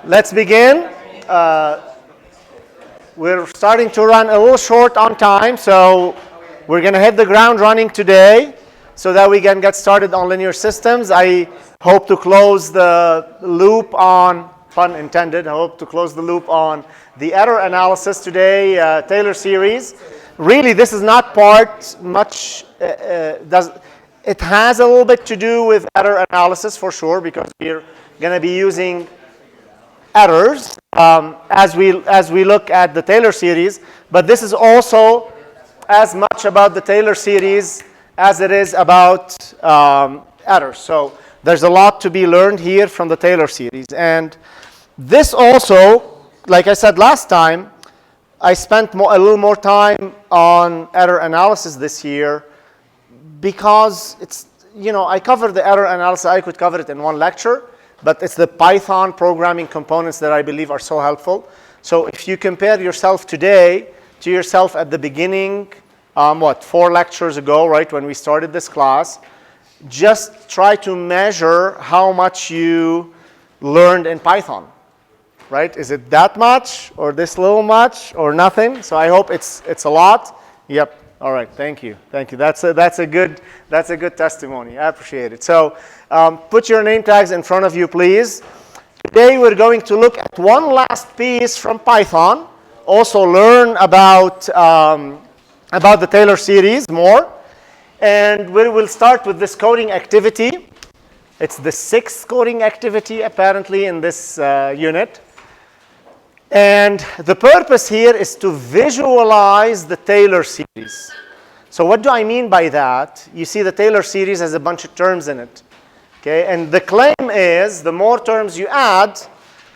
Let's begin. We're starting to run a little short on time, so we're going to hit the ground running today so that we can get started on linear systems. I hope to close the loop on, pun intended, I hope to close the loop on the error analysis today, Taylor series. Really, this is not part much, it has a little bit to do with error analysis for sure, because we're going to be using errors as we look at the Taylor series, but this is also as much about the Taylor series as it is about errors. So there's a lot to be learned here from the Taylor series. And this also, like I said last time, I spent a little more time on error analysis this year because it's, I cover the error analysis. I could cover it in one lecture, but it's the Python programming components that I believe are so helpful. So if you compare yourself today to yourself at the beginning, 4 lectures ago, right, when we started this class, just try to measure how much you learned in Python, right? Is it that much, or this little much, or nothing? So I hope it's a lot. Yep. All right. Thank you. Thank you. That's a good testimony. I appreciate it. So put your name tags in front of you, please. Today we're going to look at one last piece from Python. Also learn about the Taylor series more, and we will start with this coding activity. It's the 6th coding activity apparently in this unit. And the purpose here is to visualize the Taylor series. So what do I mean by that? You see the Taylor series has a bunch of terms in it. Okay? And the claim is the more terms you add,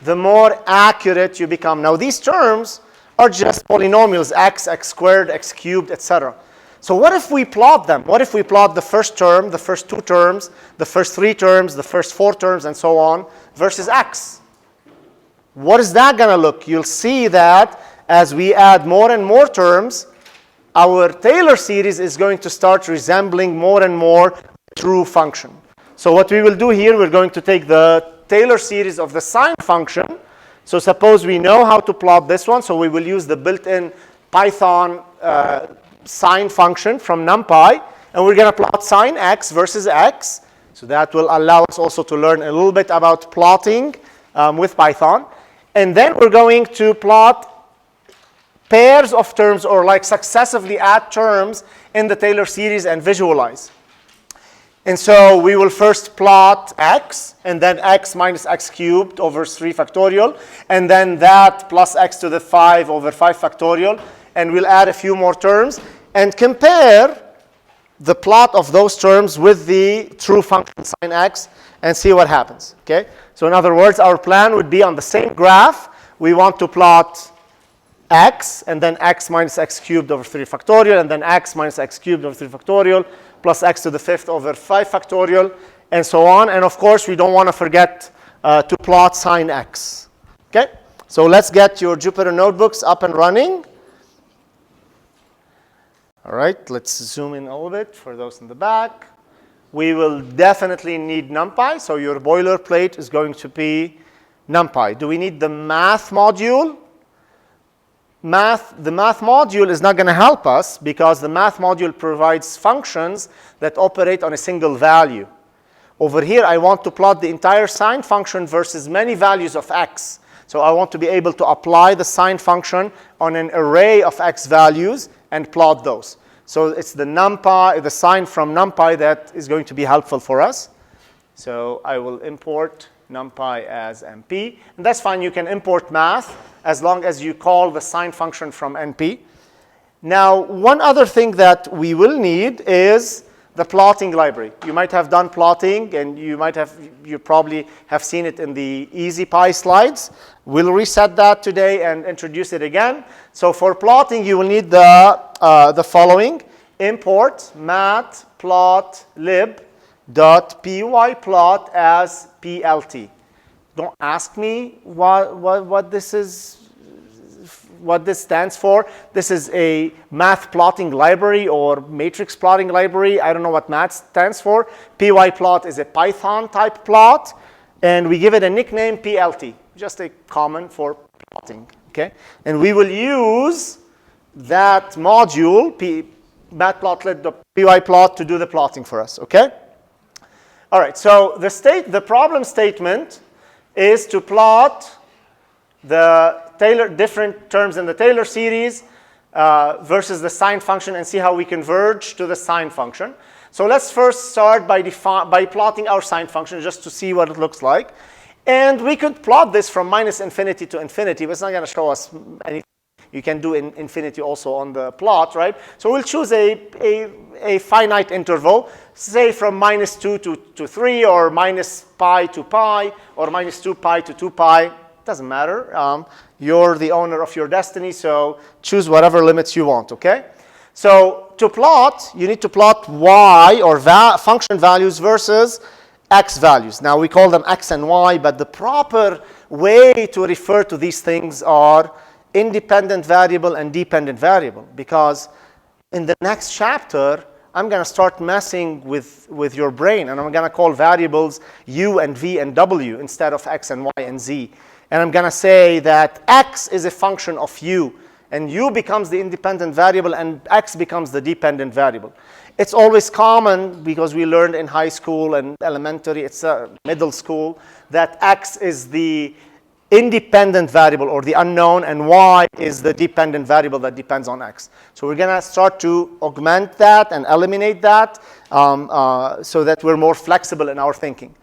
the more accurate you become. Now these terms are just polynomials, x squared, x cubed, etc. So what if we plot them? What if we plot the first term, the first 2 terms, the first 3 terms, the first 4 terms, and so on, versus x? What is that going to look? You'll see that as we add more and more terms, our Taylor series is going to start resembling more and more true function. So what we will do here, we're going to take the Taylor series of the sine function. So suppose we know how to plot this one, so we will use the built-in Python sine function from NumPy, and we're going to plot sine x versus x. So that will allow us also to learn a little bit about plotting with Python. And then we're going to plot pairs of terms, or like successively add terms in the Taylor series and visualize. And so we will first plot x, and then x minus x cubed over 3 factorial, and then that plus x to the 5 over 5 factorial, and we'll add a few more terms, and compare the plot of those terms with the true function sine x, and see what happens, okay? So in other words, our plan would be on the same graph. We want to plot x, and then x minus x cubed over 3 factorial, and then x minus x cubed over 3 factorial, plus x to the 5th over 5 factorial, and so on. And of course, we don't want to forget to plot sine x, okay? So let's get your Jupyter notebooks up and running. All right, let's zoom in a little bit for those in the back. We will definitely need NumPy, so your boilerplate is going to be NumPy. Do we need the math module? The math module is not going to help us because the math module provides functions that operate on a single value. Over here, I want to plot the entire sine function versus many values of x. So I want to be able to apply the sine function on an array of x values and plot those. So it's the NumPy, the sine from NumPy that is going to be helpful for us. So I will import NumPy as NP. And that's fine. You can import math as long as you call the sine function from NP. Now, one other thing that we will need is the plotting library. You might have done plotting, and you probably have seen it in the EasyPy slides. We'll reset that today and introduce it again. So for plotting, you will need the following: import matplotlib.pyplot as plt. Don't ask me what this is, what this stands for. This is a math plotting library or matrix plotting library. I don't know what math stands for. pyplot is a Python type plot, and we give it a nickname plt. just a common for plotting, okay? And we will use that module, matplotlib.pyplot, to do the plotting for us, okay? All right, so the problem statement is to plot the different terms in the Taylor series versus the sine function and see how we converge to the sine function. So let's first start by plotting our sine function just to see what it looks like. And we could plot this from minus infinity to infinity, but it's not going to show us anything. You can do infinity also on the plot, right? So we'll choose a finite interval, say from -2 to 3, or minus pi to pi, or minus 2 pi to 2 pi. Doesn't matter. You're the owner of your destiny, so choose whatever limits you want, okay? So to plot, you need to plot y, or function values, versus x values. Now, we call them x and y, but the proper way to refer to these things are independent variable and dependent variable, because in the next chapter, I'm going to start messing with your brain, and I'm going to call variables u and v and w instead of x and y and z. And I'm going to say that x is a function of u, and u becomes the independent variable, and x becomes the dependent variable. It's always common, because we learned in high school and elementary, it's middle school, that x is the independent variable, or the unknown, and y is the dependent variable that depends on x. So we're going to start to augment that and eliminate that so that we're more flexible in our thinking.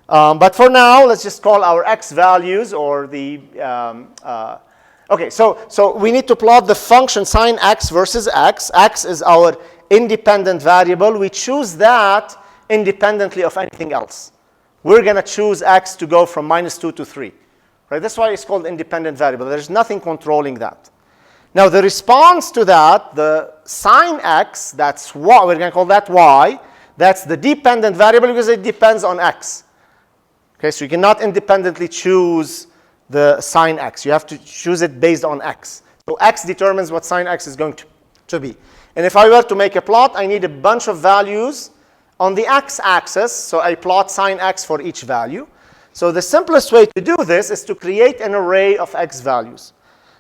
But for now, let's just call our x values, or the okay, so we need to plot the function sine x versus x. X is our independent variable. We choose that independently of anything else. We're going to choose x to go from -2 to 3. Right? That's why it's called independent variable. There's nothing controlling that. Now, the response to that, the sine x, that's y. We're going to call that y. That's the dependent variable because it depends on x. Okay, so you cannot independently choose the sine x. You have to choose it based on x. So x determines what sine x is going to be. And if I were to make a plot, I need a bunch of values on the x-axis. So I plot sine x for each value. So the simplest way to do this is to create an array of x values.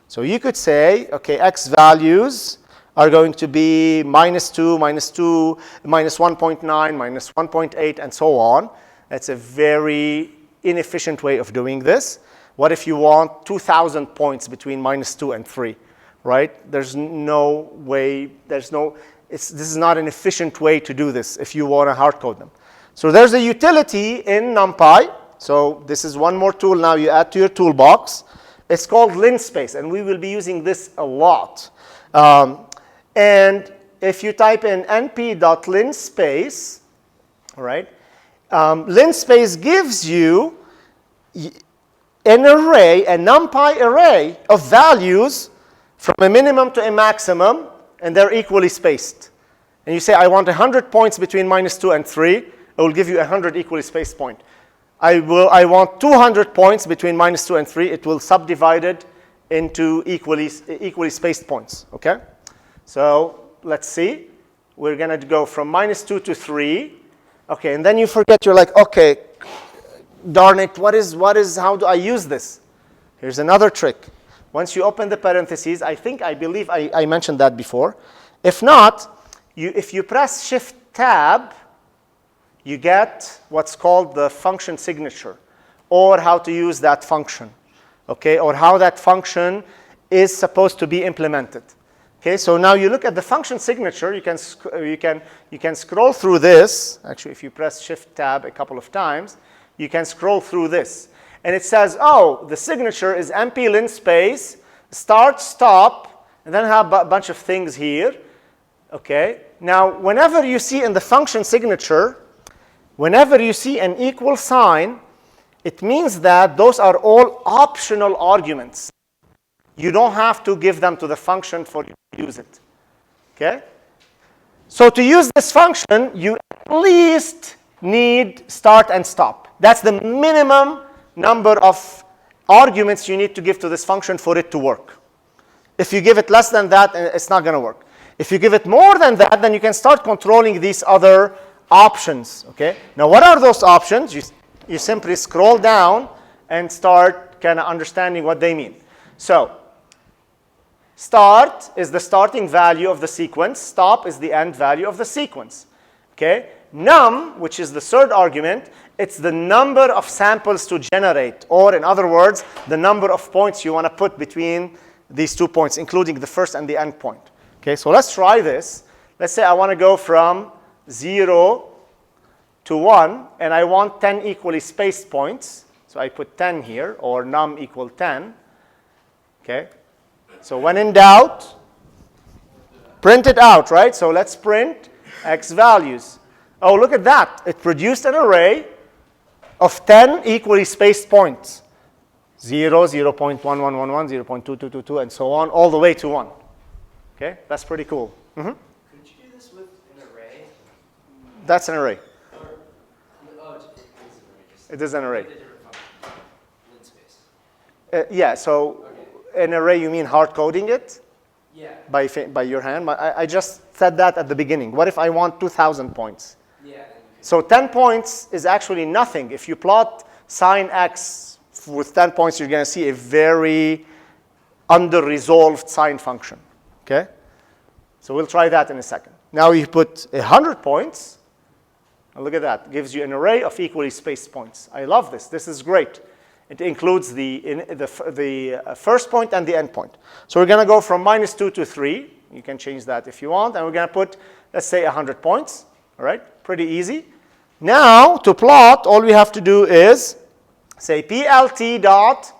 So you could say, okay, x values are going to be -2, -2, -1.9, -1.8, and so on. That's a very inefficient way of doing this. What if you want 2,000 points between -2 and 3, right? There's no way, this is not an efficient way to do this if you want to hard code them. So there's a utility in NumPy. So this is one more tool now you add to your toolbox. It's called linspace, and we will be using this a lot. And if you type in np.linspace, all right, linspace gives you an array, a NumPy array of values from a minimum to a maximum, and they're equally spaced. And you say, I want 100 points between -2 and 3. It will give you 100 equally spaced points. I want 200 points between -2 and 3. It will subdivide it into equally spaced points, okay? So let's see. We're going to go from -2 to 3. Okay, and then you forget. You're like, okay, darn it, how do I use this? Here's another trick. Once you open the parentheses, I believe I mentioned that before. If not, if you press Shift-Tab, you get what's called the function signature, or how to use that function, okay, or how that function is supposed to be implemented. Okay, so now you look at the function signature. You can scroll through this. Actually, if you press Shift-Tab a couple of times, you can scroll through this, and it says, oh, the signature is np linspace start stop, and then have a bunch of things here. Okay, now whenever you see in the function signature, whenever you see an equal sign, it means that those are all optional arguments. You don't have to give them to the function for you to use it. Okay? So to use this function, you at least need start and stop. That's the minimum number of arguments you need to give to this function for it to work. If you give it less than that, it's not going to work. If you give it more than that, then you can start controlling these other options. Okay? Now, what are those options? You simply scroll down and start start kind of understanding what they mean. So start is the starting value of the sequence. Stop is the end value of the sequence. Okay? Num, which is the third argument, it's the number of samples to generate, or in other words, the number of points you want to put between these 2 points, including the first and the end point. Okay, so let's try this. Let's say I want to go from 0 to 1, and I want 10 equally spaced points. So I put 10 here, or num equal 10. Okay, so when in doubt, print it out, right? So let's print x values. Oh, look at that. It produced an array of 10 equally spaced points. 0, 0.1111, 0.2222, and so on, all the way to 1. Okay, that's pretty cool. Could you do this with an array? That's an array. It is an array. It is an array. Yeah, so an array, you mean hard coding it? Yeah. By your hand? I just said that at the beginning. What if I want 2,000 points? Yeah. So 10 points is actually nothing. If you plot sine x with 10 points, you're going to see a very under-resolved sine function. Okay? So we'll try that in a second. Now you put 100 points. And look at that. It gives you an array of equally spaced points. I love this. This is great. It includes the first point and the end point. So we're going to go from -2 to 3. You can change that if you want. And we're going to put, let's say, 100 points. All right? Pretty easy. Now, to plot, all we have to do is say plt dot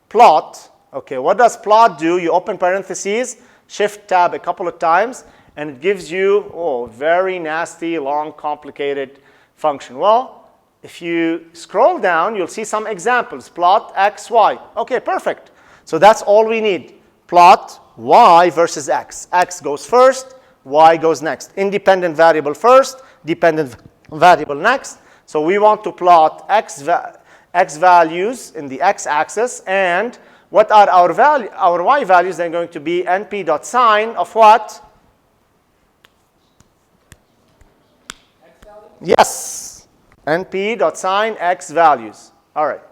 plot. Okay, what does plot do? You open parentheses, shift tab a couple of times, and it gives you, very nasty, long, complicated function. Well, if you scroll down, you'll see some examples. Plot x, y. Okay, perfect. So that's all we need. Plot y versus x. X goes first, y goes next. Independent variable first, dependent variable next. So we want to plot x values in the x-axis, and what are our y values? They're going to be np.sine of what? X values? Yes, np.sine x values. All right.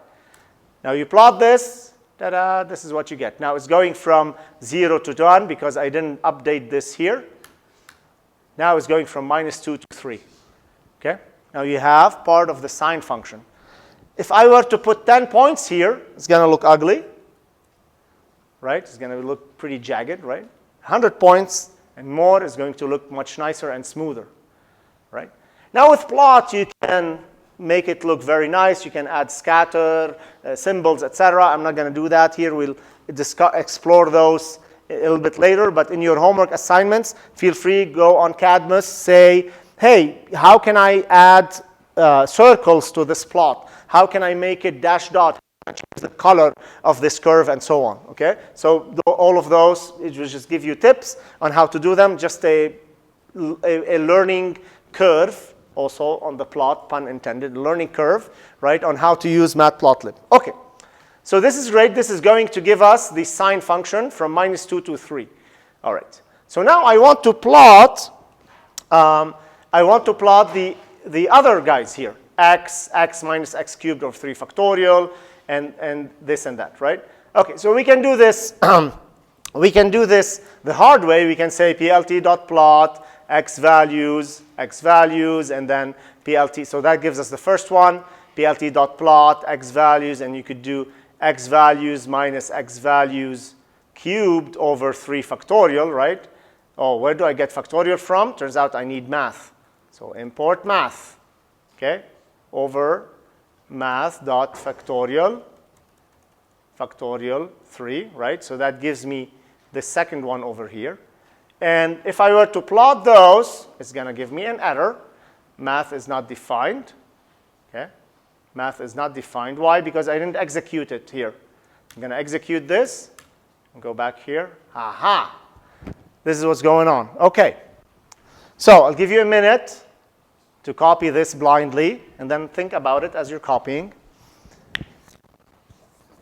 Now you plot this. Ta-da, this is what you get. Now it's going from 0 to 1 because I didn't update this here. Now it's going from -2 to 3. Okay? Now you have part of the sine function. If I were to put 10 points here, it's going to look ugly. Right? It's going to look pretty jagged, right? 100 points and more is going to look much nicer and smoother. Right? Now with plot, you can make it look very nice. You can add scatter, symbols, etc. I'm not going to do that here. We'll explore those a little bit later. But in your homework assignments, feel free, go on Cadmus, say, hey, how can I add circles to this plot? How can I make it dash dot? Change the color of this curve and so on. Okay? So all of those, it will just give you tips on how to do them. Just a learning curve. Also on the plot, pun intended, learning curve, right, on how to use Matplotlib. Okay, so this is great. This is going to give us the sine function from -2 to 3. All right. So now I want to plot. The other guys here: x minus x cubed over 3 factorial, and this and that, right? Okay. So we can do this. We can do this the hard way. We can say plt.plot x values, and then plt. So that gives us the first one, plt.plot x values, and you could do x values minus x values cubed over 3 factorial, right? Oh, where do I get factorial from? Turns out I need math. So import math, okay, over math.factorial, factorial 3, right? So that gives me the second one over here. And if I were to plot those, it's going to give me an error. Math is not defined. Okay? Math is not defined. Why? Because I didn't execute it here. I'm going to execute this and go back here. Aha! This is what's going on. Okay. So I'll give you a minute to copy this blindly, and then think about it as you're copying.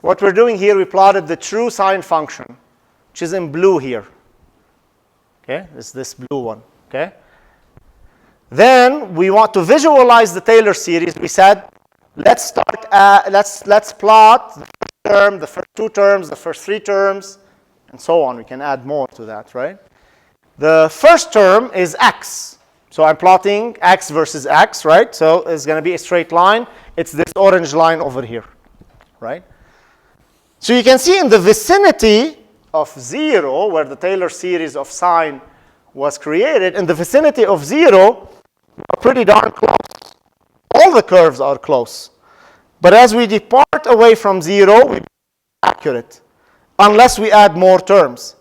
What we're doing here, we plotted the true sine function, which is in blue here. Okay, it's this blue one. Okay. Then we want to visualize the Taylor series. We said, let's plot the term, the first two terms, the first three terms, and so on. We can add more to that, right? The first term is x. So I'm plotting x versus x, right? So it's going to be a straight line. It's this orange line over here, right? So you can see in the vicinity of 0, where the Taylor series of sine was created, in the vicinity of 0, we're pretty darn close. All the curves are close. But as we depart away from 0, we're accurate, unless we add more terms.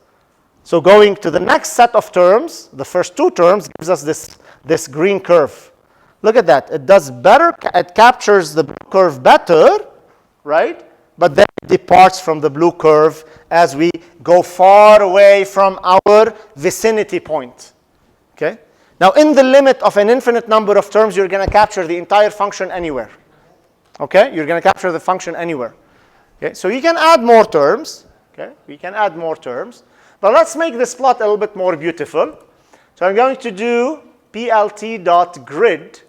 So going to the next set of terms, the first two terms, gives us this green curve. Look at that. It does better. It captures the blue curve better, right? But then it departs from the blue curve as we go far away from our vicinity point. Okay? Now, in the limit of an infinite number of terms, you're going to capture the entire function anywhere. Okay? You're going to capture the function anywhere. Okay? So you can add more terms. Okay? We can add more terms. But let's make this plot a little bit more beautiful. So I'm going to do plt.grid.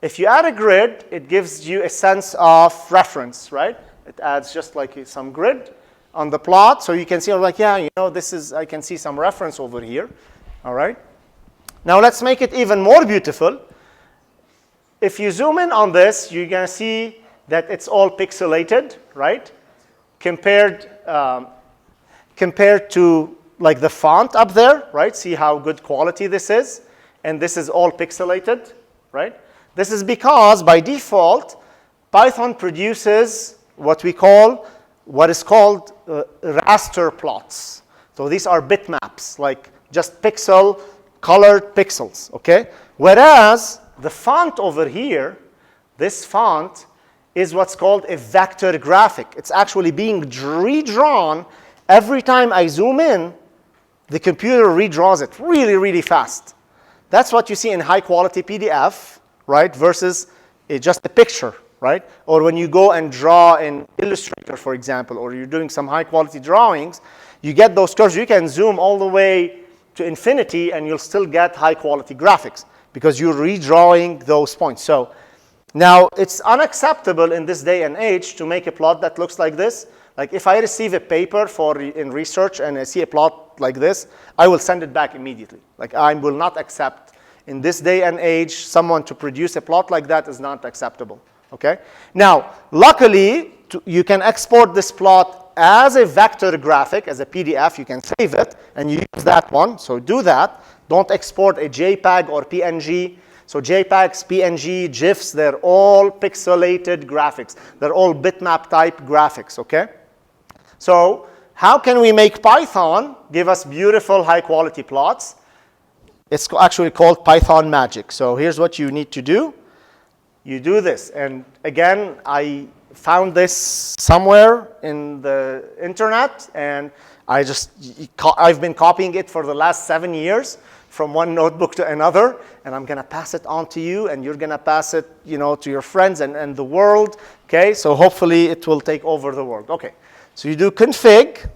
If you add a grid, it gives you a sense of reference, right? It adds just like some grid on the plot. So you can see, like, yeah, you know, this is, I can see some reference over here. All right? Now let's make it even more beautiful. If you zoom in on this, you're going to see that it's all pixelated, right? Compared to like the font up there, right? See how good quality this is? And this is all pixelated, right? This is because by default, Python produces what is called raster plots. So these are bitmaps, like just colored pixels, okay? Whereas the font over here, this font is what's called a vector graphic. It's actually being redrawn. Every time I zoom in, the computer redraws it really, really fast. That's what you see in high-quality PDF, right, versus just a picture, right? Or when you go and draw in Illustrator, for example, or you're doing some high-quality drawings, you get those curves. You can zoom all the way to infinity, and you'll still get high-quality graphics because you're redrawing those points. So now, it's unacceptable in this day and age to make a plot that looks like this. Like if I receive a paper in research and I see a plot like this, I will send it back immediately. Like I will not accept, in this day and age, someone to produce a plot like that is not acceptable. Okay? Now, luckily, you can export this plot as a vector graphic, as a PDF. You can save it, and you use that one. So do that. Don't export a JPEG or PNG. So JPEGs, PNG, GIFs, they're all pixelated graphics. They're all bitmap type graphics, okay? So how can we make Python give us beautiful high quality plots? It's actually called Python magic. So here's what you need to do. You do this. And again, I found this somewhere in the internet, and I've been copying it for the last 7 years. From one notebook to another, and I'm going to pass it on to you, and you're going to pass it, you know, to your friends and the world. Okay, so hopefully it will take over the world. Okay, so you do config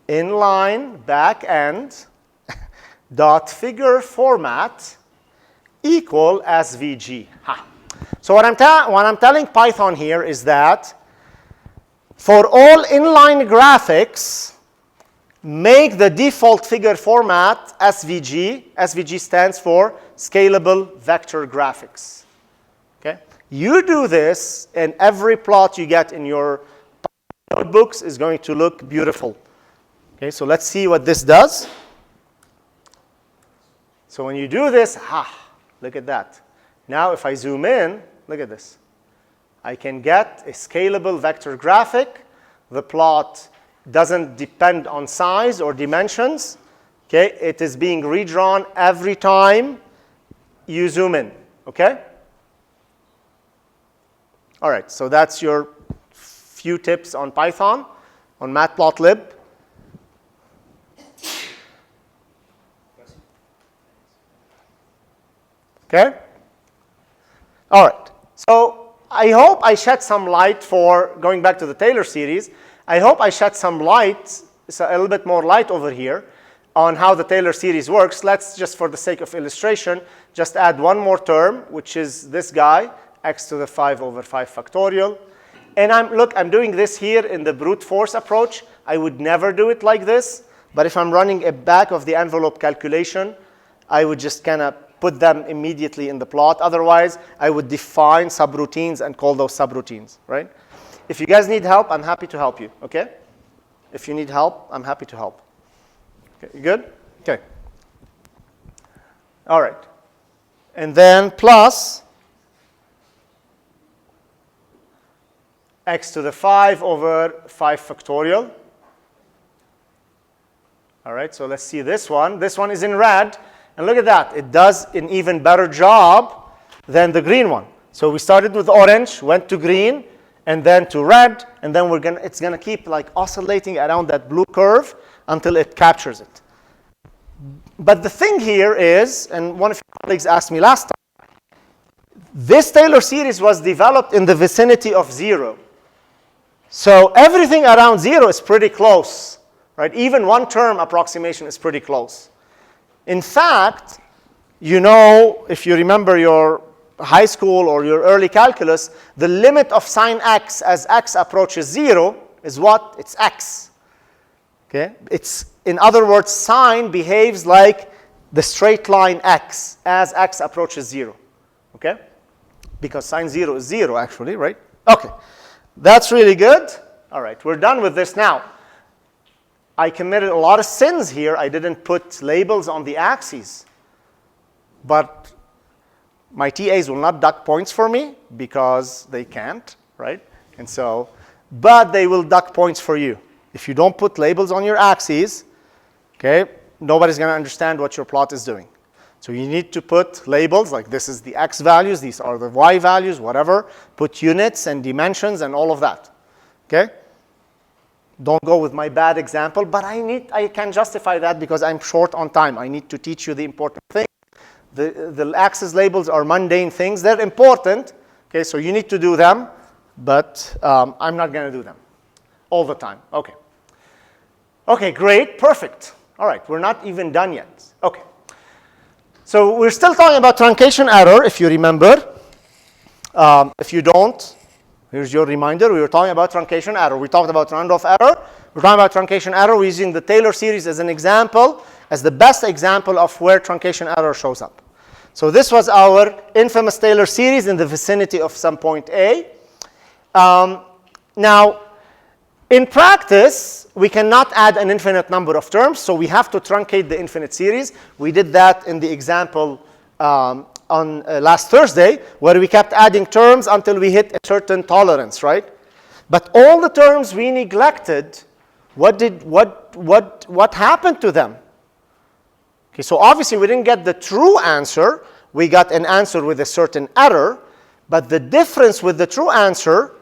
inline backend dot figure format equal svg. Ha. So what I'm telling Python here is that for all inline graphics, make the default figure format SVG. SVG stands for Scalable Vector Graphics. Okay? You do this, and every plot you get in your notebooks is going to look beautiful. Okay, so let's see what this does. So when you do this, look at that. Now if I zoom in, look at this. I can get a scalable vector graphic. The plot doesn't depend on size or dimensions. Okay, it is being redrawn every time you zoom in. Okay? All right, so that's your few tips on Python, on Matplotlib. Okay? All right, so I hope I shed some light for going back to the Taylor series. I hope I shed some light, a little bit more light over here, on how the Taylor series works. Let's just, for the sake of illustration, just add one more term, which is this guy, x to the 5 over 5 factorial. And I'm doing this here in the brute force approach. I would never do it like this. But if I'm running a back of the envelope calculation, I would just kind of put them immediately in the plot. Otherwise, I would define subroutines and call those subroutines, right? If you guys need help, I'm happy to help you, okay? If you need help, I'm happy to help. Okay, you good? Okay. All right. And then plus x to the 5 over 5 factorial. All right, so let's see this one. This one is in red. And look at that. It does an even better job than the green one. So we started with orange, went to green, and then to red. And then it's going to keep like oscillating around that blue curve until it captures it. But the thing here is, and one of your colleagues asked me last time, this Taylor series was developed in the vicinity of 0. So everything around 0 is pretty close. Right? Even one-term approximation is pretty close. In fact, you know, if you remember your high school or your early calculus, the limit of sine x as x approaches 0 is what? It's x. Okay? In other words, sine behaves like the straight line x as x approaches 0. Okay? Because sine 0 is 0, actually, right? Okay. That's really good. All right, we're done with this now. I committed a lot of sins here. I didn't put labels on the axes. But my TAs will not duck points for me because they can't, right? And so, but they will duck points for you. If you don't put labels on your axes, okay, nobody's going to understand what your plot is doing. So you need to put labels, like this is the x values, these are the y values, whatever. Put units and dimensions and all of that, okay? Don't go with my bad example, but I can justify that because I'm short on time. I need to teach you the important things. The axis labels are mundane things. They're important, okay, so you need to do them, but I'm not going to do them all the time. Okay. Okay, great, perfect. All right, we're not even done yet. Okay. So we're still talking about truncation error, if you remember. If you don't, here's your reminder. We were talking about truncation error. We talked about Randolph error. We're talking about truncation error. We're using the Taylor series as an example, as the best example of where truncation error shows up. So this was our infamous Taylor series in the vicinity of some point A. Now, in practice, we cannot add an infinite number of terms, so we have to truncate the infinite series. We did that in the example on last Thursday, where we kept adding terms until we hit a certain tolerance, right? But all the terms we neglected, what happened to them? Okay, so obviously we didn't get the true answer. We got an answer with a certain error, but the difference with the true answer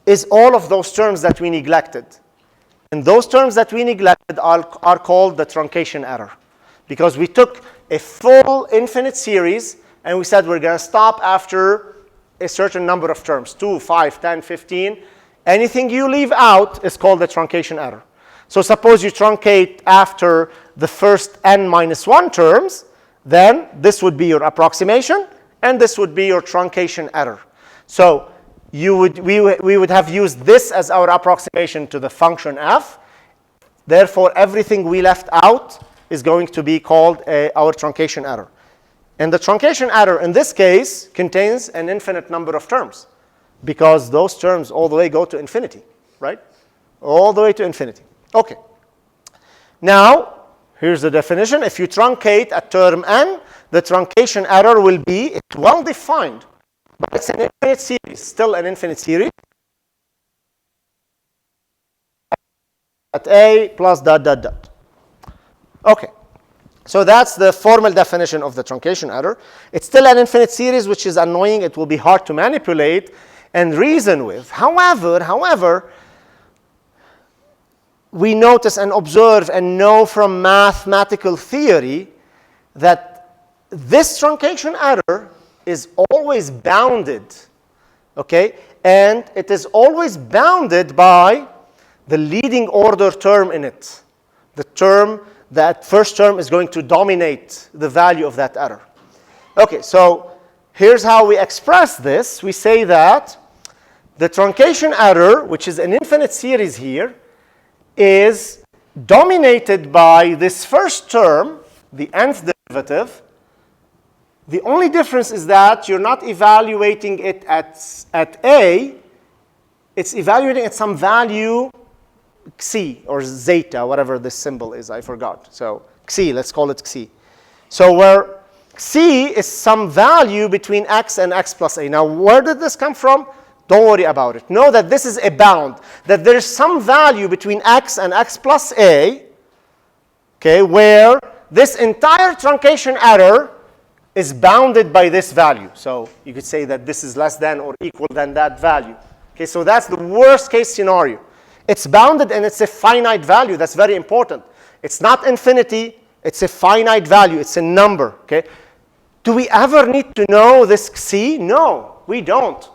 is all of those terms that we neglected. And those terms that we neglected are called the truncation error, because we took a full infinite series and we said we're going to stop after a certain number of terms, 2, 5, 10, 15. Anything you leave out is called the truncation error. So suppose you truncate after the first n minus 1 terms, then this would be your approximation, and this would be your truncation error. So we would have used this as our approximation to the function f. Therefore, everything we left out is going to be called our truncation error. And the truncation error in this case contains an infinite number of terms, because those terms all the way go to infinity, right? All the way to infinity. Okay. Now, here's the definition. If you truncate at term n, the truncation error will be, it's well defined, but it's an infinite series, still an infinite series. At a plus dot, dot, dot. Okay. So that's the formal definition of the truncation error. It's still an infinite series, which is annoying. It will be hard to manipulate and reason with. However, we notice and observe and know from mathematical theory that this truncation error is always bounded, okay? And it is always bounded by the leading order term in it. The term, that first term is going to dominate the value of that error. Okay, so here's how we express this. We say that the truncation error, which is an infinite series here, is dominated by this first term, the nth derivative. The only difference is that you're not evaluating it at A, it's evaluating at some value xi or zeta, whatever this symbol is, I forgot. So xi, let's call it xi. So where xi is some value between x and x plus a. Now, where did this come from? Don't worry about it. Know that this is a bound, that there is some value between x and x plus a, okay, where this entire truncation error is bounded by this value. So you could say that this is less than or equal than that value. Okay, so that's the worst case scenario. It's bounded and it's a finite value. That's very important. It's not infinity. It's a finite value. It's a number. Okay. Do we ever need to know this xi? No, we don't.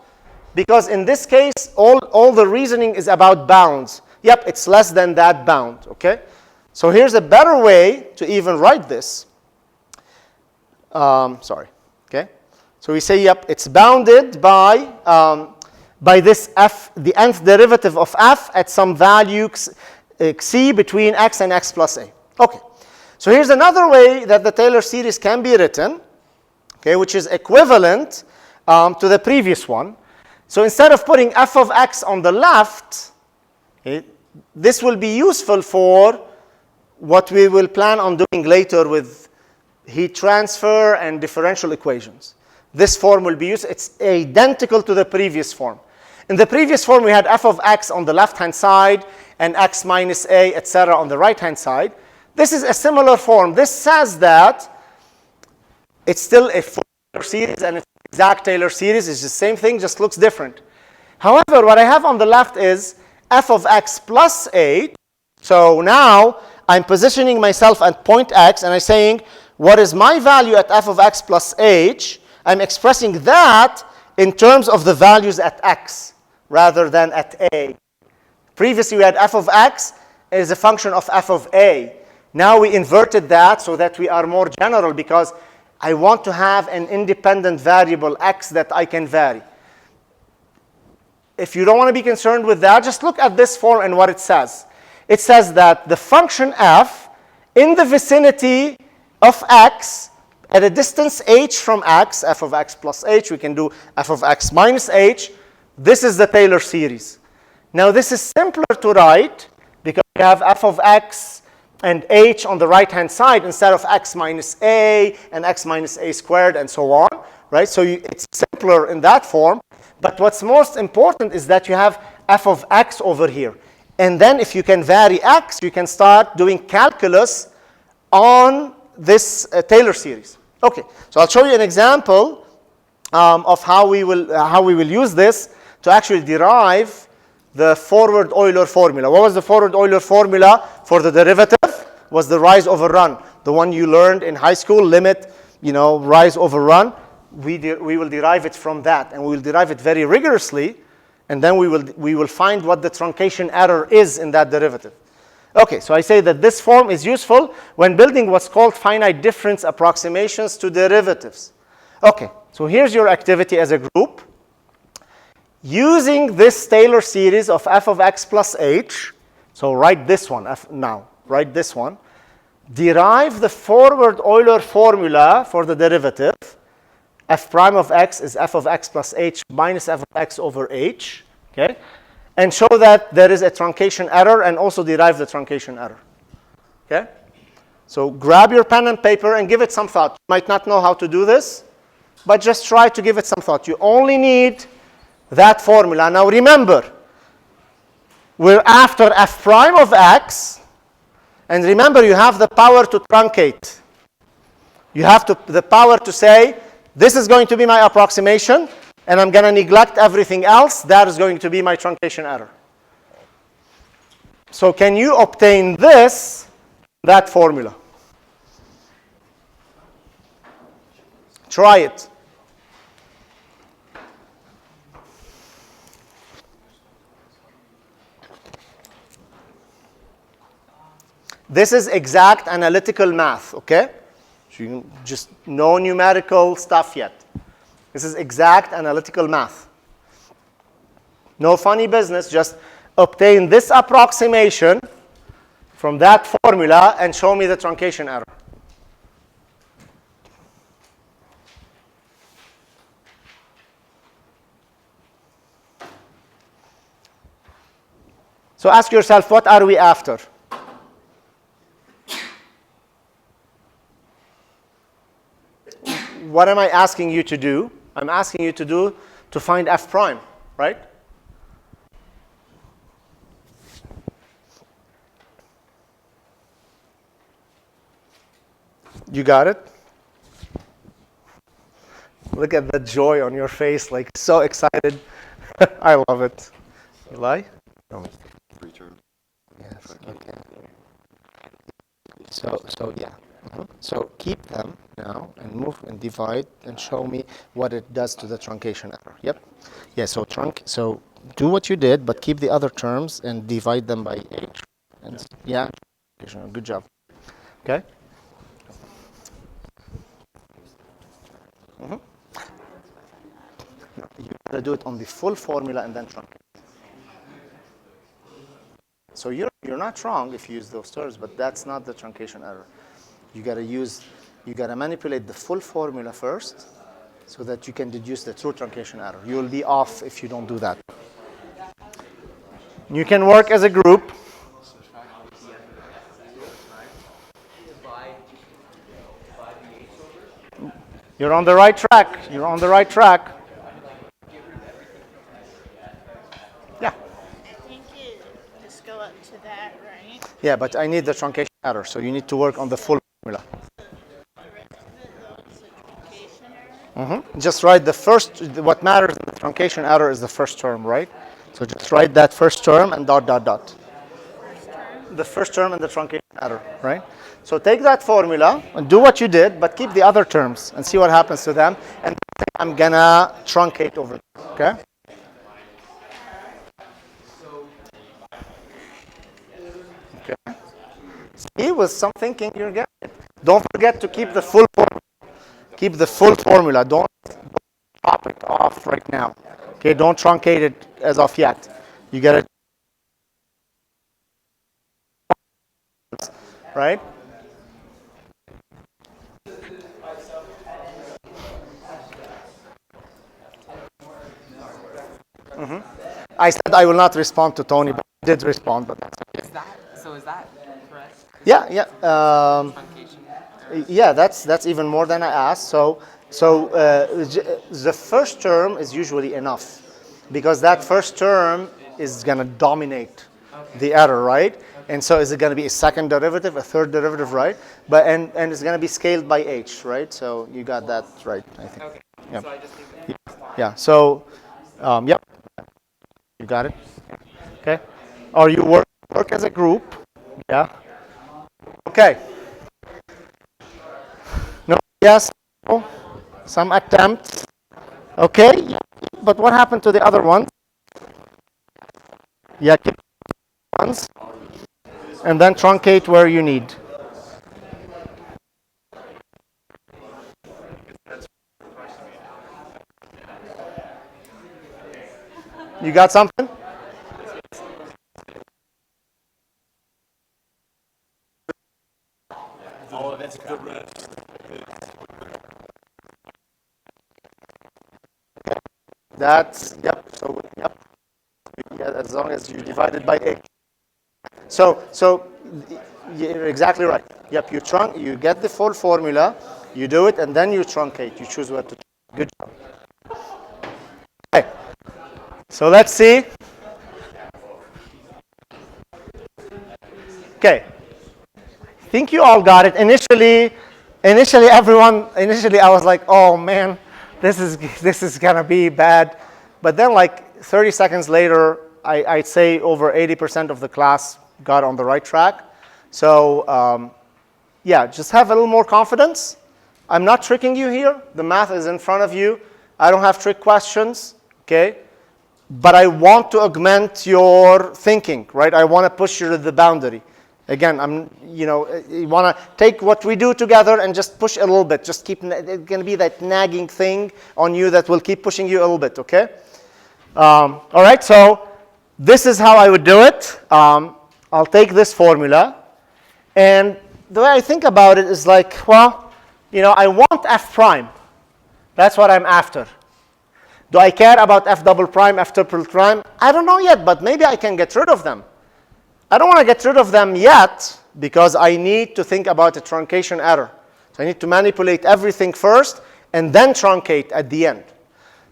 Because in this case, all the reasoning is about bounds. Yep, it's less than that bound. Okay. So here's a better way to even write this. Sorry. Okay. So we say, yep, it's bounded by this f, the nth derivative of f at some value xi between x and x plus a. Okay. So here's another way that the Taylor series can be written, okay, which is equivalent to the previous one. So instead of putting f of x on the left, okay, this will be useful for what we will plan on doing later with heat transfer and differential equations. This form will be used. It's identical to the previous form. In the previous form, we had f of x on the left-hand side and x minus a, etc., on the right-hand side. This is a similar form. This says that it's still a full Taylor series and it's an exact Taylor series. It's the same thing, just looks different. However, what I have on the left is f of x plus h. So now I'm positioning myself at point x and I'm saying, what is my value at f of x plus h? I'm expressing that in terms of the values at x rather than at a. Previously, we had f of x as a function of f of a. Now we inverted that so that we are more general because I want to have an independent variable x that I can vary. If you don't want to be concerned with that, just look at this form and what it says. It says that the function f in the vicinity of x at a distance h from x, f of x plus h, we can do f of x minus h. This is the Taylor series. Now this is simpler to write because we have f of x and h on the right-hand side instead of x minus a and x minus a squared and so on, right? So it's simpler in that form. But what's most important is that you have f of x over here. And then if you can vary x, you can start doing calculus on this Taylor series. Okay, so I'll show you an example of how we will use this to actually derive the forward Euler formula. What was the forward Euler formula for the derivative? Was the rise over run, the one you learned in high school, limit, rise over run. We will derive it from that, and we will derive it very rigorously, and then we will find what the truncation error is in that derivative. Okay, so I say that this form is useful when building what's called finite difference approximations to derivatives. Okay, so here's your activity as a group. Using this Taylor series of f of x plus h, so write this one write this one. Derive the forward Euler formula for the derivative. F prime of x is f of x plus h minus f of x over h. Okay? And show that there is a truncation error and also derive the truncation error. Okay? So grab your pen and paper and give it some thought. You might not know how to do this, but just try to give it some thought. You only need that formula. Now remember, we're after f prime of x, and remember you have the power to truncate. You have the power to say, this is going to be my approximation, and I'm going to neglect everything else. That is going to be my truncation error. So can you obtain that formula? Try it. This is exact analytical math, okay? So you can just no numerical stuff yet. This is exact analytical math. No funny business, just obtain this approximation from that formula and show me the truncation error. So ask yourself, what are we after? What am I asking you to do? I'm asking you to find f prime, right? You got it? Look at the joy on your face, like so excited. I love it. Eli? No. Return. Yes, okay. So yeah. So keep them now and move and divide and show me what it does to the truncation error. Yep. Yeah, so do what you did, but keep the other terms and divide them by h. And yeah, good job. Okay? You gotta do it on the full formula and then truncate. So you're not wrong if you use those terms, but that's not the truncation error. You gotta manipulate the full formula first so that you can deduce the true truncation error. You'll be off if you don't do that. You can work as a group. You're on the right track. You're on the right track. Yeah. I think you just go up to that, right? Yeah, but I need the truncation error, so you need to work on the full formula. The rest of it, though, is the truncation error. Just write the first, what matters in the truncation error is the first term, right? So just write that first term and dot, dot, dot. First term. The first term in the truncation error, right? So take that formula and do what you did, but keep the other terms and see what happens to them. And I'm gonna truncate over them, okay? Okay. See, with some thinking, you're getting it. Don't forget to keep the full formula. Keep the full formula. Don't chop it off right now. Okay, don't truncate it as of yet. You get it, right? I said I will not respond to Tony, but I did respond, but that's okay. Is that correct? Yeah, yeah. Truncation? Yeah, that's even more than I asked. So the first term is usually enough because that first term is going to dominate the error, right? And so is it going to be a second derivative, a third derivative, right? But and it's going to be scaled by h, right? So you got that right, I think. Okay. Yeah. So I just think that. Yeah. So, yep. You got it. Okay. Or you work as a group. Yeah. Okay. No. Yes. No. Some attempts. Okay. But what happened to the other ones? Yeah. Keep ones. And then truncate where you need. You got something? That's, yep, so, yep. Yeah, as long as you divide it by 8. So you're exactly right. Yep, you get the full formula, you do it, and then you truncate. You choose what to do. Good job. Okay. So let's see. Okay. I think you all got it. Initially I was like, oh man, this is gonna be bad. But then like 30 seconds later, I'd say over 80% of the class got on the right track. So yeah, just have a little more confidence. I'm not tricking you here. The math is in front of you. I don't have trick questions, okay? But I want to augment your thinking, right? I want to push you to the boundary. Again, you want to take what we do together and just push a little bit. Just keep, it's going to be that nagging thing on you that will keep pushing you a little bit, okay? All right, so this is how I would do it. I'll take this formula, and the way I think about it is like, well, you know, I want f prime. That's what I'm after. Do I care about f double prime, f triple prime? I don't know yet, but maybe I can get rid of them. I don't want to get rid of them yet because I need to think about a truncation error. So I need to manipulate everything first and then truncate at the end.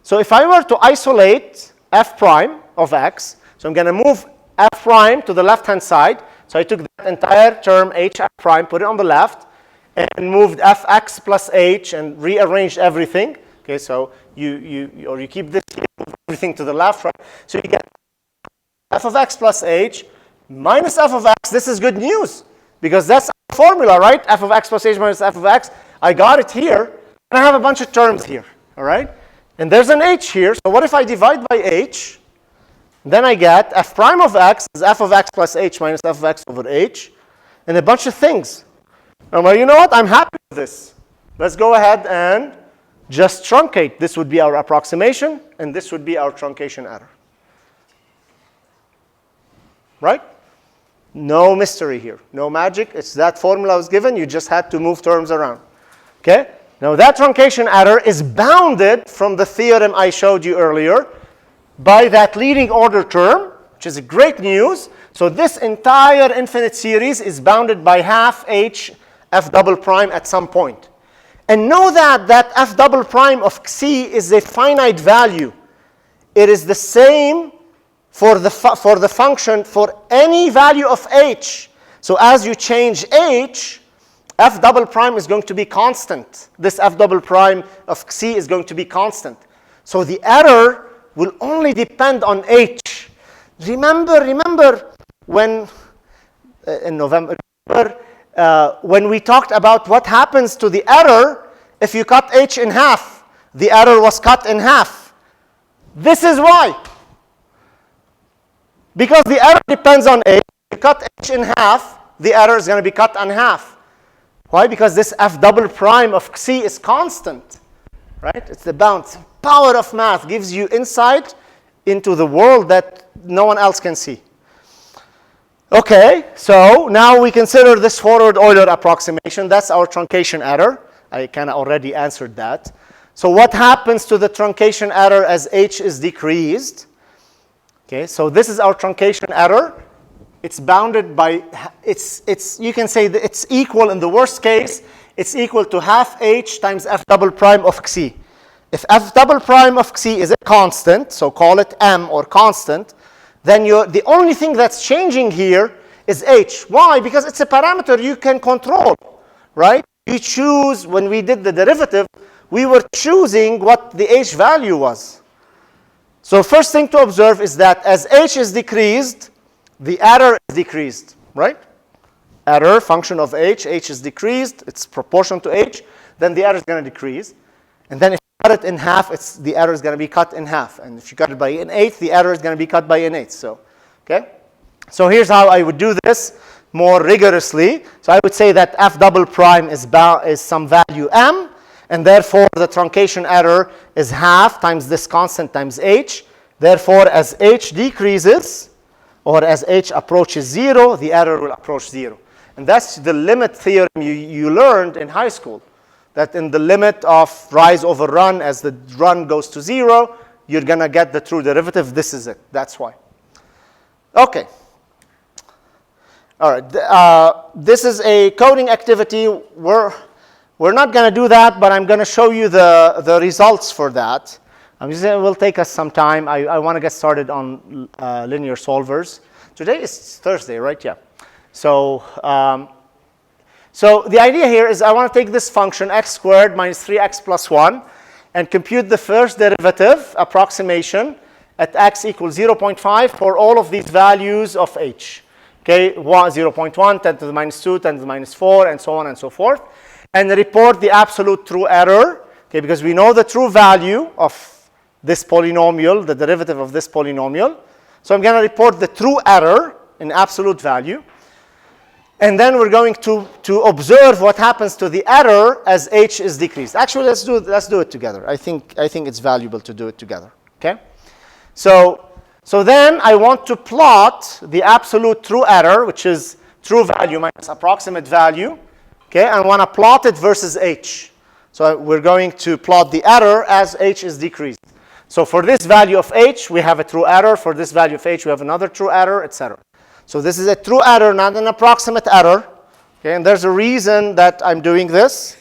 So if I were to isolate f prime of x, so I'm going to move f prime to the left-hand side. So I took that entire term h f prime, put it on the left, and moved fx plus h and rearranged everything. Okay, so you keep this here, move everything to the left, right? So you get f of x plus h minus f of x. This is good news because that's our formula, right? F of x plus h minus f of x. I got it here, and I have a bunch of terms here, all right? And there's an h here, so what if I divide by h? Then I get f prime of x is f of x plus h minus f of x over h, and a bunch of things. And well, you know what? I'm happy with this. Let's go ahead and just truncate. This would be our approximation, and this would be our truncation error. Right? No mystery here. No magic. It's that formula was given. You just had to move terms around. Okay? Now, that truncation error is bounded from the theorem I showed you earlier by that leading order term, which is great news. So this entire infinite series is bounded by half h f double prime at some point. And know that f double prime of xi is a finite value. It is the same for the function for any value of h. So as you change h, f double prime is going to be constant. This f double prime of xi is going to be constant. So the error will only depend on h. Remember when in November, when we talked about what happens to the error if you cut h in half. The error was cut in half. This is why. Because the error depends on h. If you cut h in half, the error is going to be cut in half. Why? Because this f double prime of xi is constant. Right? It's the bounce. Power of math gives you insight into the world that no one else can see. Okay, so now we consider this forward Euler approximation. That's our truncation error. I kind of already answered that. So what happens to the truncation error as h is decreased? Okay, so this is our truncation error. It's bounded by, you can say that it's equal in the worst case, it's equal to half h times f double prime of xi. If f double prime of xi is a constant, so call it m or constant, then the only thing that's changing here is h. Why? Because it's a parameter you can control, right? You choose, when we did the derivative, we were choosing what the h value was. So first thing to observe is that as h is decreased, the error is decreased, right? Error, function of h is decreased, it's proportional to h, then the error is going to decrease. And then if you cut it in half, the error is going to be cut in half. And if you cut it by an eighth, the error is going to be cut by an eighth. So, okay? So here's how I would do this more rigorously. So I would say that f double prime is some value m, and therefore the truncation error is half times this constant times h. Therefore, as h decreases, or as h approaches 0, the error will approach 0. And that's the limit theorem you learned in high school. That in the limit of rise over run, as the run goes to 0, you're going to get the true derivative. This is it. That's why. Okay. All right. This is a coding activity. We're not going to do that, but I'm going to show you the results for that. It will take us some time. I want to get started on linear solvers. Today is Thursday, right? Yeah. So the idea here is I want to take this function x squared minus 3x plus 1 and compute the first derivative approximation at x equals 0.5 for all of these values of h. Okay, 0.1, 10 to the minus 2, 10 to the minus 4, and so on and so forth. And report the absolute true error, okay, because we know the true value of this polynomial, the derivative of this polynomial. So I'm going to report the true error in absolute value. And then we're going to observe what happens to the error as h is decreased. Actually, let's do it together. I think it's valuable to do it together. Okay. So then I want to plot the absolute true error, which is true value minus approximate value. Okay, I want to plot it versus h. So we're going to plot the error as h is decreased. So for this value of h, we have a true error. For this value of h, we have another true error, etc. So this is a true error, not an approximate error. Okay, and there's a reason that I'm doing this.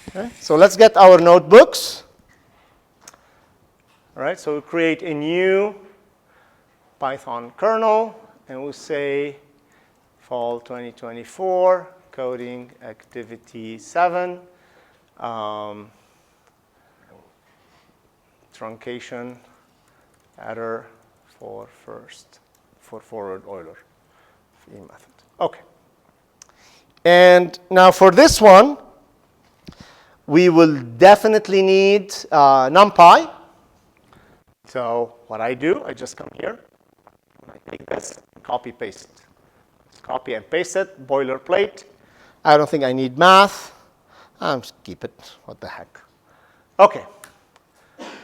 Okay, so let's get our notebooks. All right, so we'll create a new Python kernel, and we'll say fall 2024, coding activity 7, truncation error for forward Euler method. Okay. And now for this one, we will definitely need NumPy. So what I do, I just come here, I take this, copy paste it. Just copy and paste it, boilerplate. I don't think I need math. Just keep it, what the heck. Okay,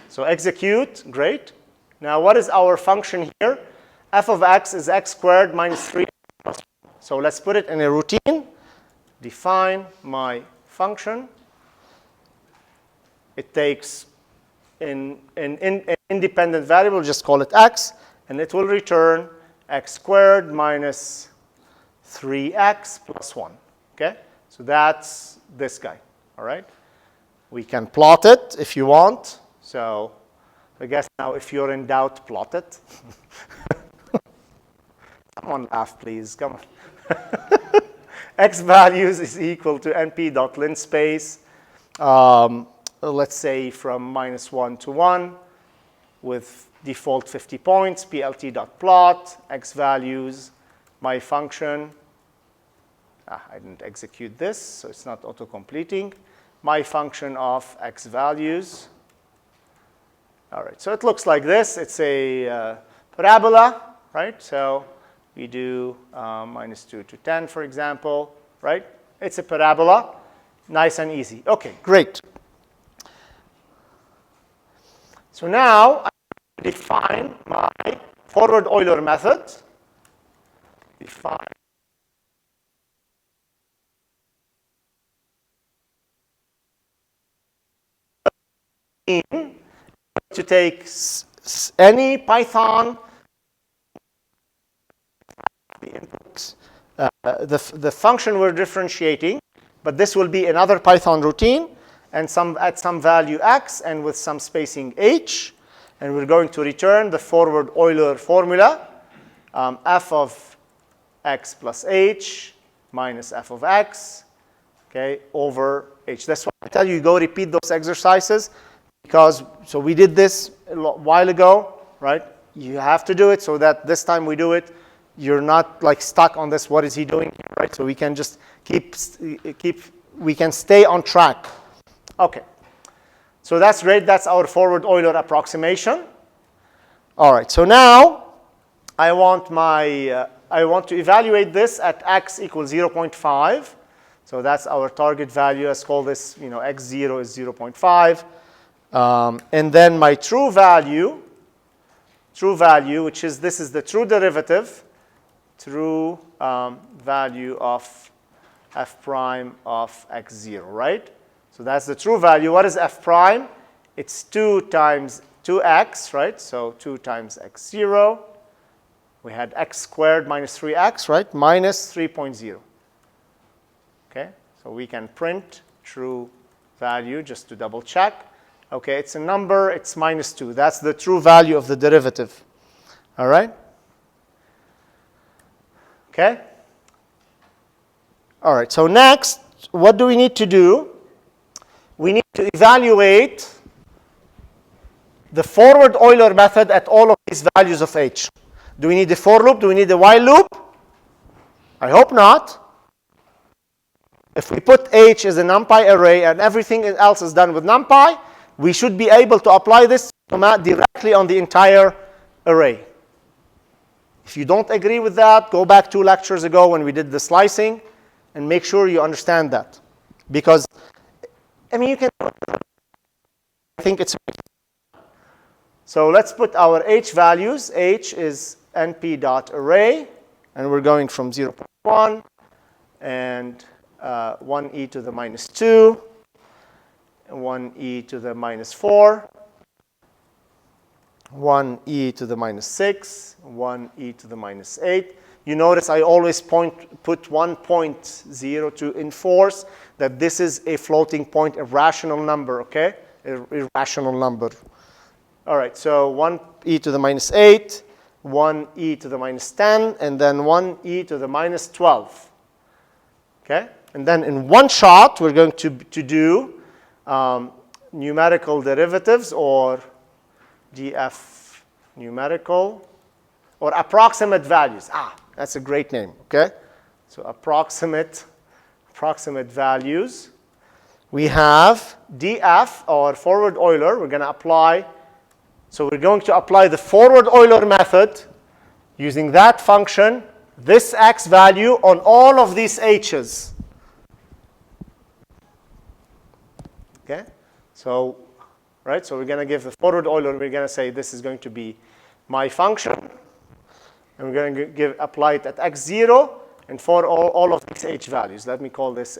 so execute, great. Now what is our function here? F of x is x squared minus 3 plus 1. So let's put it in a routine. Define my function. It takes an independent variable, just call it x, and it will return x squared minus 3x plus 1. Okay? So that's this guy. All right? We can plot it if you want. So I guess now if you're in doubt, plot it. Someone laugh, please. Come on. X values is equal to np.linspace. Let's say from -1 to 1 with default 50 points, plt.plot, x values, my function. I didn't execute this, so it's not auto-completing. My function of x values. All right, so it looks like this. It's a parabola, right? So we do -2 to 10, for example, right? It's a parabola, nice and easy. Okay, great. So now I define my forward Euler method. Define to take any Python the inputs, the function we're differentiating, but this will be another Python routine, and at some value x and with some spacing h, and we're going to return the forward Euler formula, f of x plus h minus f of x, okay, over h. That's why I tell you, go repeat those exercises, because so we did this a while ago, right? You have to do it so that this time we do it, you're not like stuck on this, what is he doing, right? So we can just we can stay on track. Okay, so that's great. That's our forward Euler approximation. All right, so now I want to evaluate this at x equals 0.5. So that's our target value. Let's call this, x0 is 0.5. And then my true value, which is this is the true derivative, true value of f prime of x0, right? So that's the true value. What is f prime? It's 2 times 2x, right? So 2 times x0. We had x squared minus 3x, right? Minus 3.0. Okay, so we can print true value just to double check. Okay, it's a number, it's -2. That's the true value of the derivative. All right? Okay? All right, so next, what do we need to do? We need to evaluate the forward Euler method at all of these values of h. Do we need a for loop? Do we need a while loop? I hope not. If we put h as a NumPy array and everything else is done with NumPy, we should be able to apply this directly on the entire array. If you don't agree with that, go back 2 lectures ago when we did the slicing and make sure you understand that. Because, you can, I think it's, So let's put our h values. H is np.array, and we're going from 0.1 and 1e to the minus 2, 1e to the minus 4, 1e to the minus 6, 1e to the minus 8. You notice I always put 1.0 to enforce that this is a floating point, a rational number, okay? A irrational number. All right, so 1e to the minus 8, 1e to the minus 10, and then 1e to the minus 12. Okay? And then in one shot, we're going to do numerical derivatives, or df numerical, or approximate values. That's a great name, okay? So approximate values. We have df, or forward Euler. We're going to apply. So we're going to apply the forward Euler method using that function, this x value on all of these h's. Okay? So, right? So we're going to give the forward Euler. We're going to say this is going to be my function. And we're going to apply it at x0 and for all of these h values. Let me call this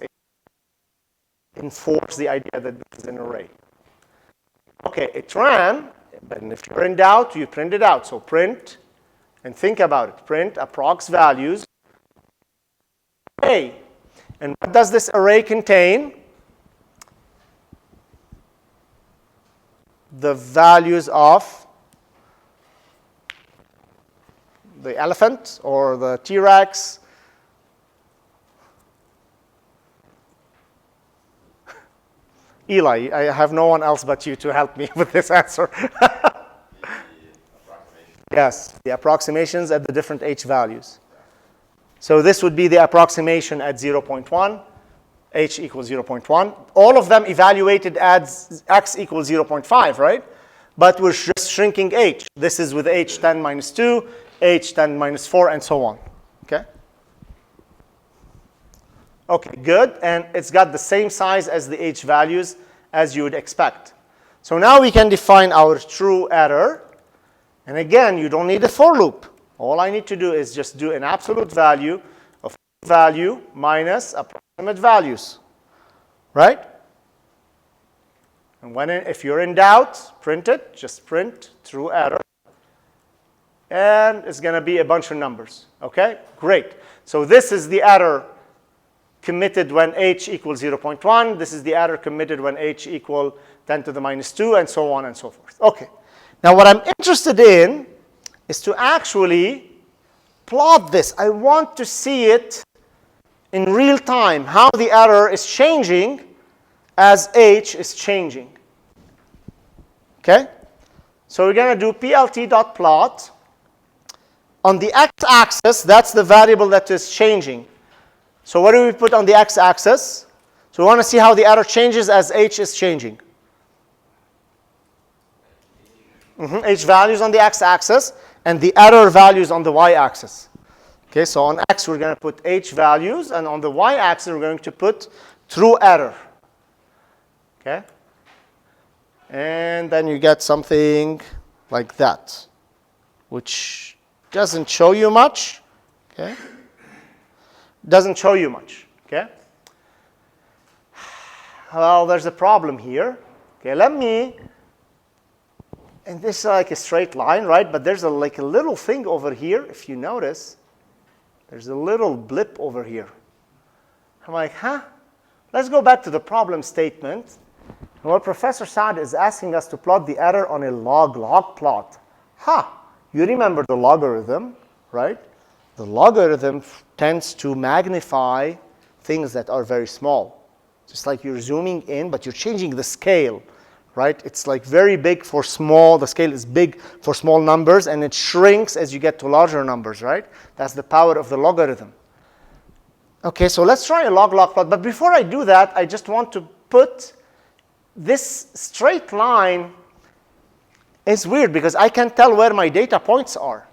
enforce the idea that this is an array. Okay, it ran. But if you're in doubt, you print it out. So print, and think about it. Print approx values array. And what does this array contain? The values of the elephant or the T-Rex. Eli, I have no one else but you to help me with this answer. Yes, the approximations at the different h values. So this would be the approximation at 0.1, h equals 0.1. All of them evaluated as x equals 0.5, right? But we're just shrinking h. This is with h 10 minus 2, h 10 minus 4, and so on. Okay? Okay, good. And it's got the same size as the h values as you would expect. So now we can define our true error. And again, you don't need a for loop. All I need to do is just do an absolute value of value minus approximate values. Right? And if you're in doubt, print it. Just print true error. And it's going to be a bunch of numbers. Okay? Great. So this is the error committed when h equals 0.1. This is the error committed when h equal 10 to the minus 2, and so on and so forth. Okay. Now what I'm interested in is to actually plot this. I want to see it in real time, how the error is changing as h is changing. Okay? So we're going to do plt.plot. On the x-axis, that's the variable that is changing. So what do we put on the x-axis? So we want to see how the error changes as h is changing. H values on the x-axis, and the error values on the y-axis. Okay, so on x, we're going to put h values, and on the y-axis, we're going to put true error. Okay? And then you get something like that, which doesn't show you much. Okay? Doesn't show you much. Okay? Well, there's a problem here. Okay, let me, and this is like a straight line, right? But there's like a little thing over here. If you notice, there's a little blip over here. I'm like, huh? Let's go back to the problem statement. And what Professor Saad is asking us to plot the error on a log-log plot. You remember the logarithm, right? The logarithm tends to magnify things that are very small. Just like you're zooming in, but you're changing the scale, right? It's like very big for small. The scale is big for small numbers, and it shrinks as you get to larger numbers, right? That's the power of the logarithm. Okay, so let's try a log-log plot. But before I do that, I just want to put this straight line. It's weird because I can't tell where my data points are.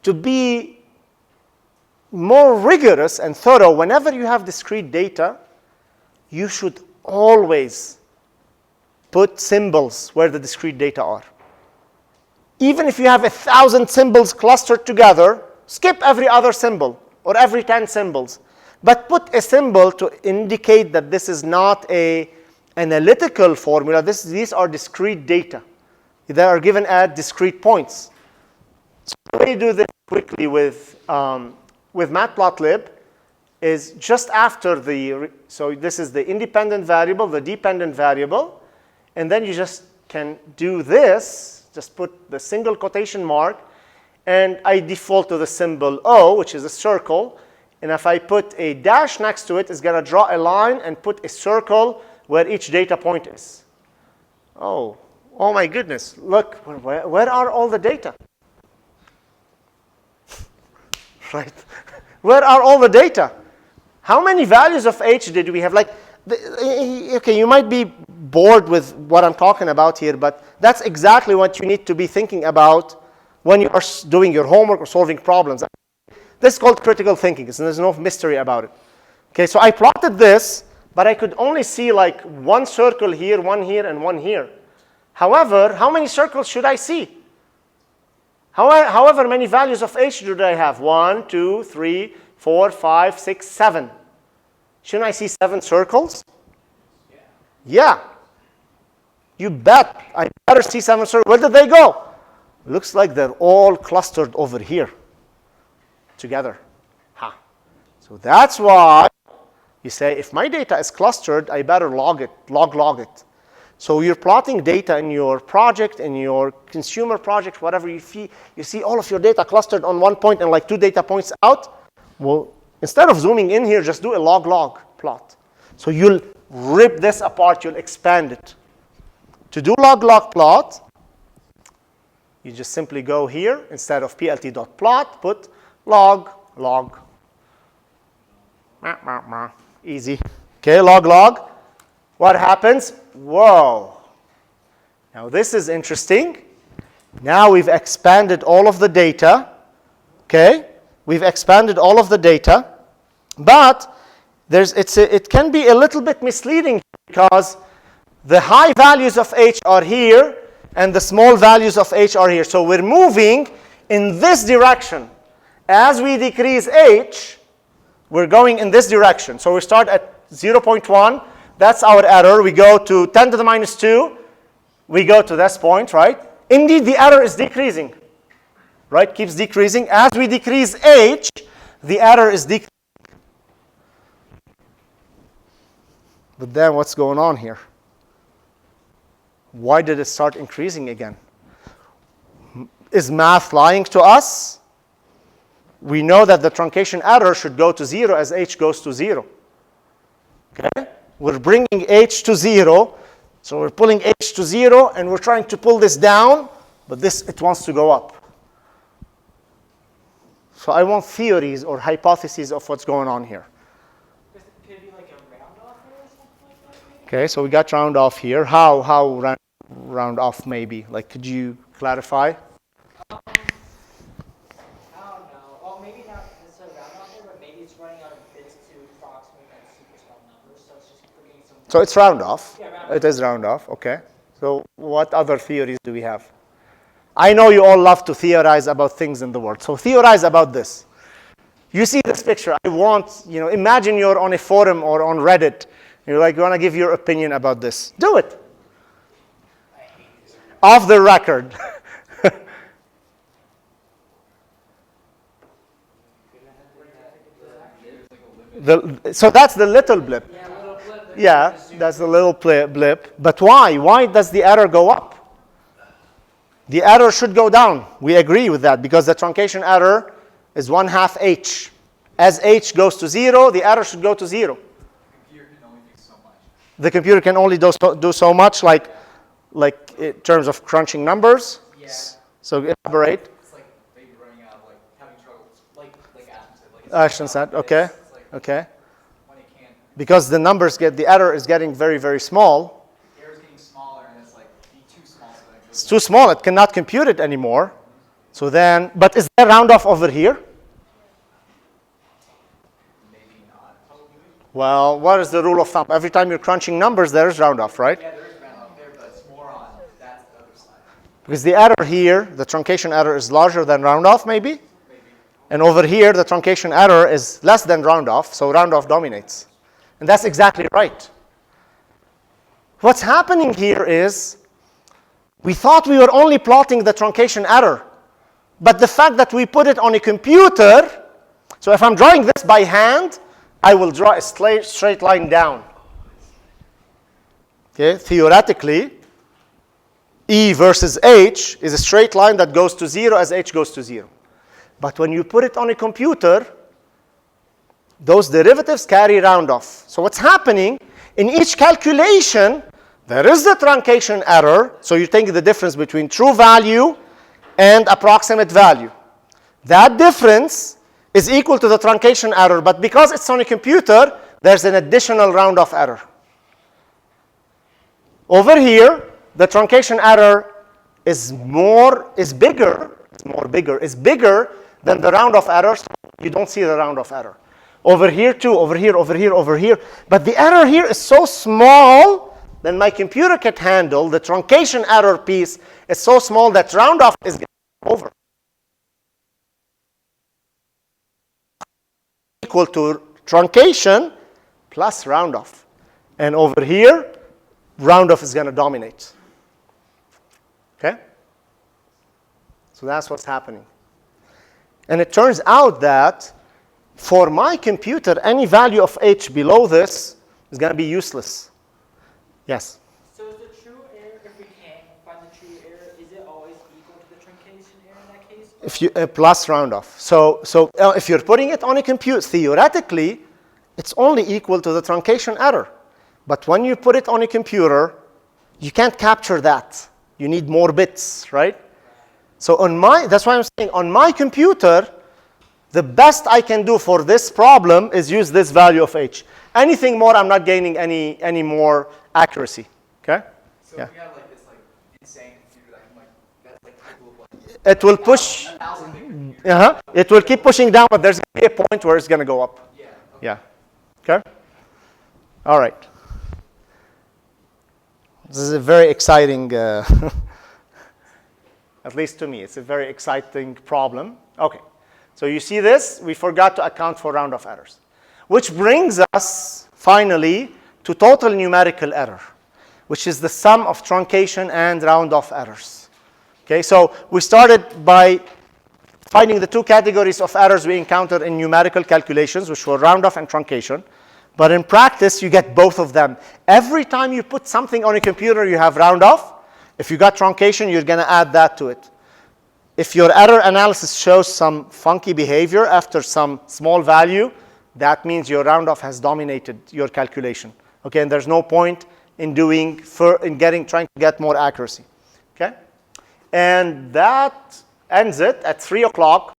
To be more rigorous and thorough, whenever you have discrete data, you should always put symbols where the discrete data are. Even if you have 1,000 symbols clustered together, skip every other symbol or every 10 symbols. But put a symbol to indicate that this is not an analytical formula. These are discrete data. They are given at discrete points. So the way you do this quickly with Matplotlib is just after so this is the independent variable, the dependent variable, and then you just can do this, just put the single quotation mark, and I default to the symbol O, which is a circle, and if I put a dash next to it, it's going to draw a line and put a circle where each data point is. Oh my goodness, look, where are all the data? Right? Where are all the data? How many values of H did we have? Like, okay, you might be bored with what I'm talking about here, but that's exactly what you need to be thinking about when you are doing your homework or solving problems. This is called critical thinking, so there's no mystery about it. Okay, so I plotted this, but I could only see like one circle here, and one here. However, how many circles should I see? However many values of H should I have? 1, 2, 3, 4, 5, 6, 7. Shouldn't I see 7 circles? Yeah. You bet. I better see 7 circles. Where did they go? Looks like they're all clustered over here together. So that's why you say, if my data is clustered, I better log it. So you're plotting data in your project, in your consumer project, whatever you see all of your data clustered on one point and like 2 data points out. Well, instead of zooming in here, just do a log plot. So you'll rip this apart, you'll expand it. To do log plot, you just simply go here, instead of plt.plot, put log. Easy. Okay, log. What happens? Whoa. Now this is interesting. Now we've expanded all of the data. Okay? We've expanded all of the data. But it can be a little bit misleading because the high values of H are here and the small values of H are here. So we're moving in this direction. As we decrease H, we're going in this direction. So we start at 0.1. That's our error. We go to 10 to the minus 2. We go to this point, right? Indeed, the error is decreasing, right? Keeps decreasing. As we decrease H, the error is decreasing. But then what's going on here? Why did it start increasing again? Is math lying to us? We know that the truncation error should go to 0 as H goes to 0. Okay? We're bringing H to 0. So we're pulling H to 0, and we're trying to pull this down, but it wants to go up. So I want theories or hypotheses of what's going on here. Could it be like a round off or something like that? Maybe? Okay, so we got round off here. How round off maybe? Like, could you clarify? I don't know. Well, maybe not necessarily round off here, but maybe it's running out of bits to approximate that super small number, so it's just bringing some. So it's round off. Yeah, round It is round off, okay. So what other theories do we have? I know you all love to theorize about things in the world. So theorize about this. You see this picture. Imagine you're on a forum or on Reddit. You're like, you want to give your opinion about this. Do it. Off the record. So that's the little blip. Yeah, that's the little blip. But why? Why does the error go up? The error should go down. We agree with that because the truncation error is 1/2 H. As H goes to 0, the error should go to 0. The computer can only do so much, like in terms of crunching numbers. Yeah. So elaborate. It's like maybe running out of having trouble, like Ashton said, okay, It's like okay. when it can't, Because the error is getting very, very small. the error's getting smaller and it's be too small so that it It's goes. too small. It cannot compute it anymore. So then, but is there round off over here? Maybe not. Well, what is the rule of thumb? Every time you're crunching numbers, there is round off, right? Yeah, there is round off there, but it's more on that's the other side. Because the error here, the truncation error, is larger than round off, maybe? And over here, the truncation error is less than round off, so round off dominates. And that's exactly right. What's happening here is we thought we were only plotting the truncation error. But the fact that we put it on a computer, so if I'm drawing this by hand, I will draw a straight line down. Okay, theoretically, E versus H is a straight line that goes to 0 as H goes to 0. But when you put it on a computer, those derivatives carry round off. So what's happening, in each calculation, there is the truncation error. So you take the difference between true value and approximate value. That difference is equal to the truncation error. But because it's on a computer, there's an additional round off error. Over here, the truncation error is bigger than the round off error. So you don't see the round off error. Over here too, over here, over here, over here. But the error here is so small that my computer can handle. The truncation error piece is so small that round off is over. Equal to truncation plus round off. And over here, round off is going to dominate. Okay? So that's what's happening. And it turns out that for my computer, any value of H below this is going to be useless. Yes? So is the true error, if we can find the true error, is it always equal to the truncation error in that case? If you plus round off. So if you're putting it on a computer, theoretically, it's only equal to the truncation error. But when you put it on a computer, you can't capture that. You need more bits, right? So that's why I'm saying on my computer, the best I can do for this problem is use this value of H. Anything more, I'm not gaining any more accuracy. Okay? So Yeah. if we have like this like insane computer that can like that's like capable of like It will push. 1,000 big computers. It will keep pushing down, but there's going to be a point where it's going to go up. Yeah. Yeah. Okay? All right. This is a very exciting, at least to me, it's a very exciting problem. Okay. So you see this? We forgot to account for round-off errors. Which brings us, finally, to total numerical error, which is the sum of truncation and round-off errors. Okay, so we started by finding the two categories of errors we encountered in numerical calculations, which were round-off and truncation. But in practice, you get both of them. Every time you put something on a computer, you have round-off. If you got truncation, you're going to add that to it. If your error analysis shows some funky behavior after some small value, that means your round-off has dominated your calculation. Okay, and there's no point in trying to get more accuracy. Okay, and that ends it at 3 o'clock.